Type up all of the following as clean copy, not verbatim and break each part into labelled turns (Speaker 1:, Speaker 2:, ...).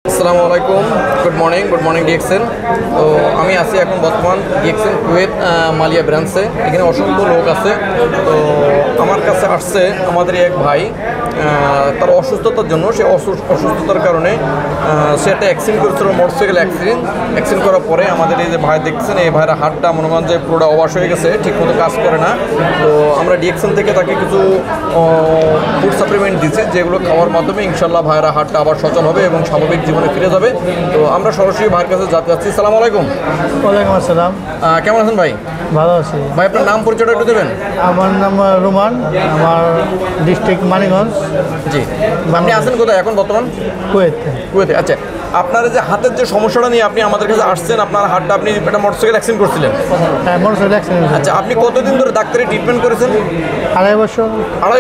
Speaker 1: আসসালামু আলাইকুম, good morning DXN. তো আমি আছি এখন বর্তমান ডিএক্সএন কুয়েত মালিয়া ব্রাঞ্চে। এখানে অসংখ্য লোক আছে। তো আমার কাছে আসছে আমাদের এক ভাই, তার অসুস্থতার জন্য, সে অসুস্থতার কারণে সে একটা অ্যাক্সিডেন্ট করেছিল, মোটরসাইকেল অ্যাক্সিডেন্ট করার পরে আমাদের এই যে ভাই দেখছেন, এই ভাইয়ের হাতটা মনে করেন যে পুরোটা অবাস হয়ে গেছে, ঠিকমতো কাজ করে না। তো আমরা ডিএক্সএন থেকে তাকে কিছু ফুড সাপ্লিমেন্ট দিচ্ছি, যেগুলো খাওয়ার মাধ্যমে ইনশাল্লাহ ভাইয়েরা হাতটা আবার সচল হবে এবং স্বাভাবিক জীবনে ফিরে যাবে। তো আমরা সরাসরি ভাইয়ের কাছে যেতে যাচ্ছি। সালাম আলাইকুম।
Speaker 2: ওয়ালাইকুম আসসালাম।
Speaker 1: কেমন আছেন ভাই?
Speaker 2: ভালো আছি
Speaker 1: ভাই, আপনার নাম পরিচয়টা একটু দেবেন?
Speaker 2: আমার নাম রোমান, আমার ডিস্ট্রিক্ট মানিকগঞ্জ।
Speaker 1: জি, আপনি আছেন কোথায় এখন বর্তমান? কুয়েতে। আচ্ছা, আপনার যে হাতের যে সমস্যাটা নিয়ে আপনি আমাদের কাছে আসছেন, আপনার হাতটা আপনি একটা মোটরসাইকেল অ্যাক্সিডেন্ট করছিলেন।
Speaker 2: হ্যাঁ, মোটরসাইকেল অ্যাক্সিডেন্ট।
Speaker 1: আচ্ছা, আপনি কতদিন ধরে ডাক্তারি ট্রিটমেন্ট করেছেন?
Speaker 2: 2.5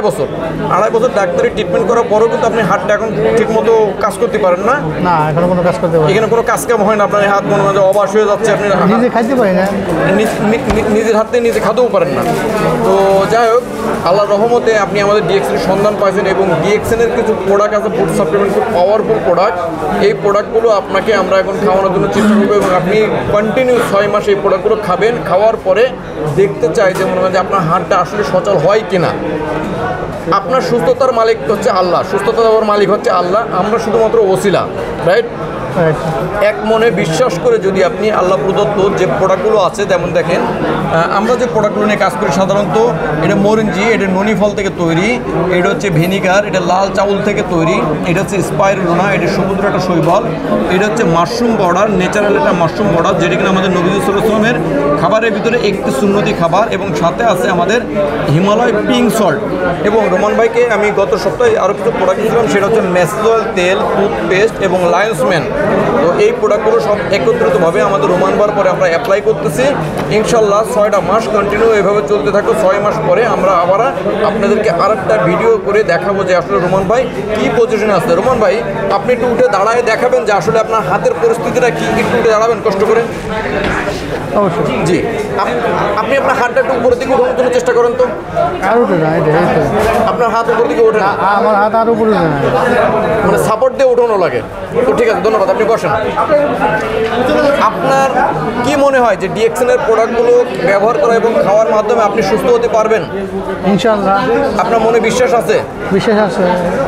Speaker 2: বছর।
Speaker 1: 2.5 বছর ডাক্তারি ট্রিটমেন্ট করার পরেও কিন্তু আপনি হাতটা এখন ঠিকমতো কাজ করতে পারেন না?
Speaker 2: না, এখনো কোনো কাজ করতে পারি।
Speaker 1: এখানে কোনো কাজ কাম হয় না, আপনার হাত মনে হয় অবাস হয়ে যাচ্ছে, আপনি
Speaker 2: নিজে খাইতে পারি না,
Speaker 1: নিজের হাতে নিজে খাতেও পারেন না। তো যাই হোক, আল্লাহর রহমতে আপনি আমাদের ডিএক্সএনের সন্ধান পাইছেন এবং ডিএক্সএনের কিছু প্রোডাক্ট আছে, ফুড সাপ্লিমেন্ট, খুব পাওয়ারফুল প্রোডাক্ট। এই প্রোডাক্টগুলো আপনাকে আমরা এখন খাওয়ানোর জন্য চেষ্টা করবো এবং আপনি কন্টিনিউ 6 মাস এই প্রোডাক্টগুলো খাবেন। খাওয়ার পরে দেখতে চাই যে মনে হয় যে আপনার হাতটা আসলে সচল হয় কিনা। আপনার সুস্থতার মালিক হচ্ছে আল্লাহ, সুস্থতা দেওয়ার মালিক হচ্ছে আল্লাহ, আমরা শুধুমাত্র ওসিলা, রাইট? এক মনে বিশ্বাস করে যদি আপনি আল্লাহ প্রদত্ত যে প্রোডাক্টগুলো আছে, যেমন দেখেন আমরা যে প্রোডাক্টগুলো নিয়ে কাজ করি সাধারণত, এটা মরিঞ্জি, এটা ননি ফল থেকে তৈরি, এটা হচ্ছে ভিনিগার, এটা লাল চাউল থেকে তৈরি, এটা হচ্ছে স্পাইরুলিনা, এটা সমুদ্র একটা শৈবাল, এটা হচ্ছে মাশরুম পাউডার, ন্যাচারাল একটা মাশরুম পাউডার, যেটা কিনা আমাদের নবী সাল্লাল্লাহু আলাইহি ওয়াসাল্লামের খাবারের ভিতরে একটি সুন্নতি খাবার, এবং সাথে আছে আমাদের হিমালয় পিঙ্ক সল্ট। এবং রোমান ভাইকে আমি গত সপ্তাহে আরও কিছু প্রোডাক্ট দিয়েছিলাম, সেটা হচ্ছে ম্যাসেজল তেল, টুথপেস্ট এবং লায়ন্সম্যান। তো এই প্রোডাক্টগুলো সব একত্রিতভাবে আমাদের রোমান বার পরে আমরা অ্যাপ্লাই করতেছি। ইনশাল্লাহ 6টা মাস কন্টিনিউ এভাবে চলতে থাকবে। 6 মাস পরে আমরা আবার আপনাদেরকে আরেকটা ভিডিও করে দেখাবো যে আসলে রোমান ভাই কী পজিশনে আছে। রোমান ভাই, আপনি একটু উঠে দাঁড়ায় দেখাবেন যে আসলে আপনার হাতের পরিস্থিতিটা কী, একটু উঠে দাঁড়াবেন কষ্ট করে।
Speaker 2: অবশ্যই।
Speaker 1: জি, আপনি আপনার হাতটা একটু উপরের দিকে উঠানোর জন্য চেষ্টা করেন তো।
Speaker 2: আর উঠে না,
Speaker 1: আপনার হাত উপর দিকে ওঠে না,
Speaker 2: আমার হাত আর উপরে উঠে না,
Speaker 1: মানে সাপোর্ট দিয়ে উঠানো লাগে। তো ঠিক আছে, ধন্যবাদ, আপনি বসেন। আপনার কি মনে হয় যে ডিএক্সএনের প্রোডাক্টগুলো ব্যবহার করা এবং খাওয়ার মাধ্যমে আপনি সুস্থ হতে পারবেন?
Speaker 2: ইনশাআল্লাহ।
Speaker 1: আপনার মনে বিশ্বাস আছে?
Speaker 2: বিশ্বাস আছে।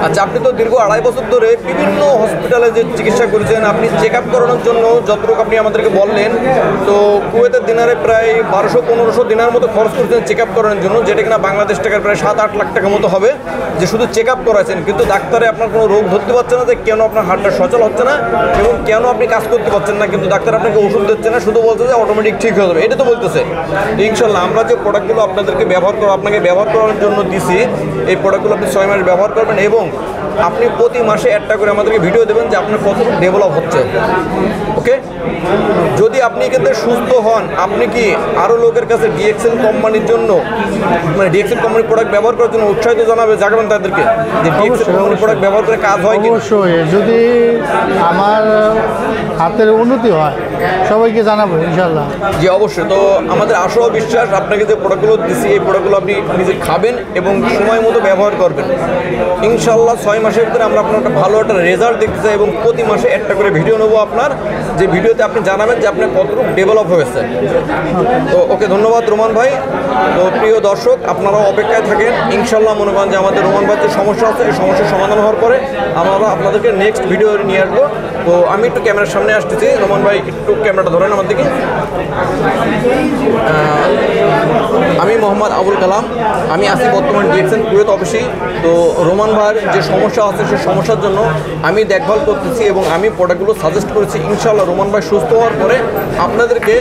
Speaker 1: আচ্ছা, আপনি তো দীর্ঘ 2.5 বছর ধরে বিভিন্ন হসপিটালে যে চিকিৎসা করেছেন, আপনি চেক আপ করানোর জন্য যতটুকু আপনি আমাদেরকে বললেন, তো কুয়েতের দিনারে প্রায় 1200-1500 দিনার মতো খরচ করেছেন চেক আপ করানোর জন্য, যেটা কিনা বাংলাদেশ টাকার প্রায় 7-8 লাখ টাকা মতো হবে, যে শুধু চেক আপ করাছেন। কিন্তু ডাক্তারে আপনার কোনো রোগ ধরতে পারছে না যে কেন আপনার হার্টটা সচল হচ্ছে না এবং কেন আপনি কাজ করতে পারছেন না, কিন্তু ডাক্তার আপনাকে ওষুধ দিচ্ছে না, শুধু বলছে যে অটোমেটিক ঠিক হয়ে যাবে, এটা তো বলতেছে। ইনশাল্লাহ আমরা যে প্রোডাক্টগুলো আপনাদেরকে আপনাকে ব্যবহার করার জন্য দিছি, এই প্রোডাক্টগুলো আপনি 6 মাস ব্যবহার করবেন এবং আপনি প্রতি মাসে একটা করে আমাদেরকে ভিডিও দেবেন যে আপনার কতটুকু ডেভেলপ হচ্ছে। ওকে, যদি আপনি কিন্তু সুস্থ হন, আপনি কি আরও লোকের কাছে ডিএক্সএন কোম্পানির জন্য, মানে ডিএক্সএন কোম্পানির প্রোডাক্ট ব্যবহার করার জন্য উৎসাহিত জানাবেন তাদেরকে যে ডিএক্সএন কোম্পানির প্রোডাক্ট ব্যবহার করে কাজ হয়?
Speaker 2: অবশ্যই, যদি আমার হাতের উন্নতি হয় সবাইকে জানাবো ইনশাল্লাহ।
Speaker 1: জি অবশ্যই। তো আমাদের আশা বিশ্বাস, আপনাকে যে প্রোডাক্টগুলো দিচ্ছি এই প্রোডাক্টগুলো আপনি নিজে খাবেন এবং সময় মতো ব্যবহার করবেন। ইনশাল্লাহ 6 মাসের ভিতরে আমরা আপনার একটা ভালো একটা রেজাল্ট দেখতে চাই এবং প্রতি মাসে একটা করে ভিডিও নেবো আপনার, যে ভিডিওতে আপনি জানাবেন যে আপনার কতটুকু ডেভেলপ হয়েছে। তো ওকে, ধন্যবাদ রোমান ভাই। তো প্রিয় দর্শক, আপনারাও অপেক্ষায় থাকেন। ইনশাল্লাহ মনে করেন যে আমাদের রোমান ভাইয়ের যে সমস্যা আছে, এই সমস্যার সমাধান হওয়ার পরে আমরা আপনাদেরকে নেক্সট ভিডিও নিয়ে আসবো। তো আমি একটু ক্যামেরার সামনে আসতেছি, রোমান ভাই একটু ক্যামেরাটা ধরেন আমার দিকে। আমি মোহাম্মদ আবুল কালাম, আমি আছি বর্তমান ডিএক্সএন কুয়েত অফিসে। তো রোমান ভাইয়ের যে সমস্যা আছে সেই সমস্যার জন্য আমি দেখভাল করতেছি এবং আমি প্রোডাক্টগুলো সাজেস্ট করেছি। ইনশাল্লাহ রোমান ভাই সুস্থ হওয়ার পরে আপনাদেরকে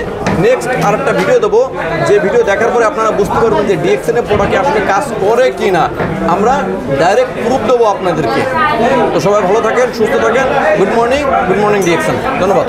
Speaker 1: নেক্সট আরেকটা ভিডিও দেবো, যে ভিডিও দেখার পরে আপনারা বুঝতে পারবেন যে ডিএক্সএনের প্রোডাক্টে আসলে কাজ করে কি না। আমরা ডাইরেক্ট প্রুফ দেবো আপনাদেরকে। তো সবাই ভালো থাকেন, সুস্থ থাকেন। Good morning DXN. ধন্যবাদ।